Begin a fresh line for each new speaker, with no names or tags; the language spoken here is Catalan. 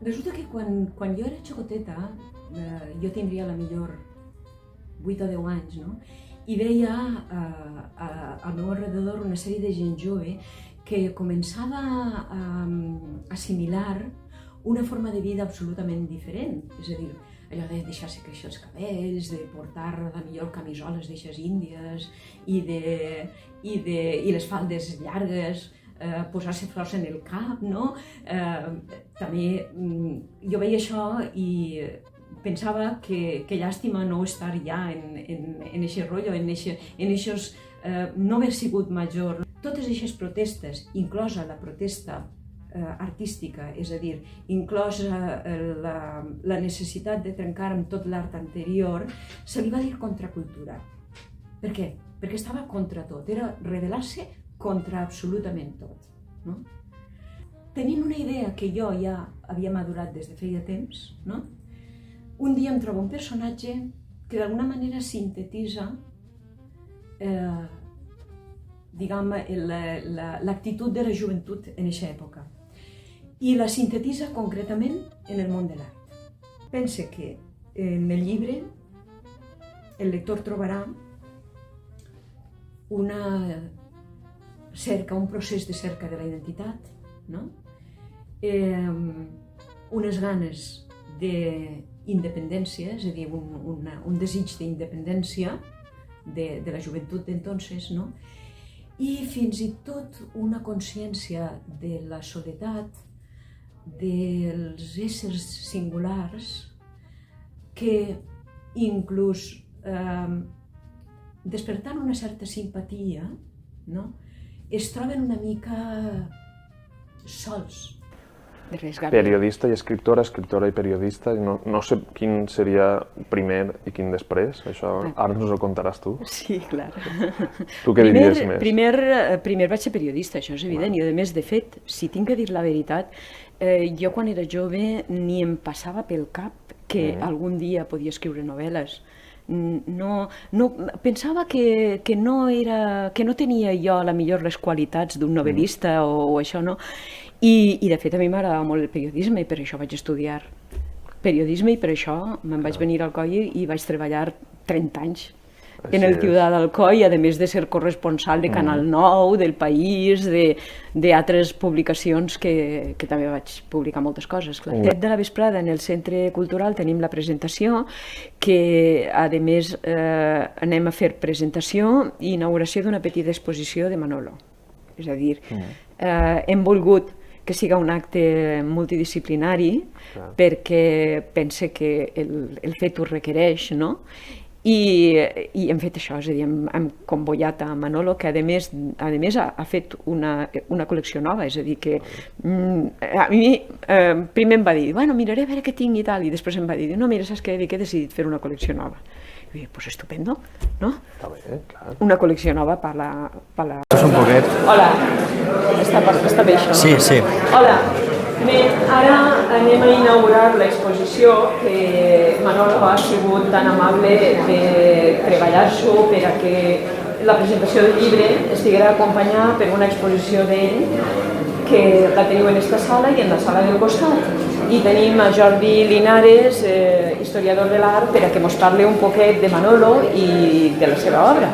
Resulta que quan jo era xocoteta, jo tindria la millor 8 o 10 anys, no? I veia al meu alrededor una sèrie de gent jove que començava a assimilar una forma de vida absolutament diferent. És a dir, allò de deixar-se créixer els cabells, de portar de millor camisoles d'eixes índies i les faldes llargues, posar-se flors en el cap, no? També jo veia això i pensava que llàstima no estar ja en aquest rotllo, en aquests no haver sigut major. Totes aquestes protestes, inclosa la protesta artística, és a dir, inclosa la necessitat de trencar amb tot l'art anterior, se li va dir contracultura. Per què? Perquè estava contra tot, era rebel·lar-se contra absolutament tot. Tenint una idea que jo ja havia madurat des de feia temps, un dia em trobo un personatge que d'alguna manera sintetitza l'actitud de la joventut en aquesta època. I la sintetitza concretament en el món de l'art. Pense que en el llibre el lector trobarà un procés de cerca de la identitat, unes ganes d'independència, és a dir, un desig d'independència de la joventut d'entonces, i fins i tot una consciència de la soledat dels éssers singulars que inclús despertant una certa simpatia es troben una mica sols.
Periodista i escriptora, escriptora i periodista, no sé quin seria primer i quin després, això ara ens ho contaràs tu.
Sí, clar.
Tu què diries més?
Primer vaig ser periodista, això és evident, i a més, de fet, si tinc que dir la veritat, jo quan era jove ni em passava pel cap que algun dia podia escriure novel·les. Pensava que no tenia jo la millor les qualitats d'un novel·lista o això, no? I de fet a mi m'agradava molt el periodisme i per això vaig estudiar periodisme i per això me'n vaig venir al Coi i vaig treballar 30 anys en el Ciudad d'Alcoi, a més de ser corresponsal de Canal 9, del País, d'altres publicacions que també vaig publicar moltes coses. A de la vesprada en el Centre Cultural tenim la presentació que a més anem a fer presentació i inauguració d'una petita exposició de Manolo. És a dir, hem volgut que siga un acte multidisciplinari perquè pense que el fet ho requereix, no? I hem fet això, és a dir, hem convocat a Manolo, que a més ha fet una col·lecció nova, és a dir, que a mi primer em va dir, bueno, miraré a veure què tinc i tal, i després em va dir, no, mira, saps què, he decidit fer una col·lecció nova. I vaig dir, pues estupendo, no?
Està bé, clar.
Una col·lecció nova per la...
Un poquet.
Hola, està bé això?
Sí, sí.
Hola, bé, ara anem a inaugurar l'exposició que Manolo ha sigut tan amable de treballar-s'ho per a que la presentació del llibre estiguera acompanyada per una exposició d'ell que la teniu en aquesta sala i en la sala del costat. I tenim a Jordi Linares, historiador de l'art, per a que ens parli un poquet de Manolo i de la seva obra.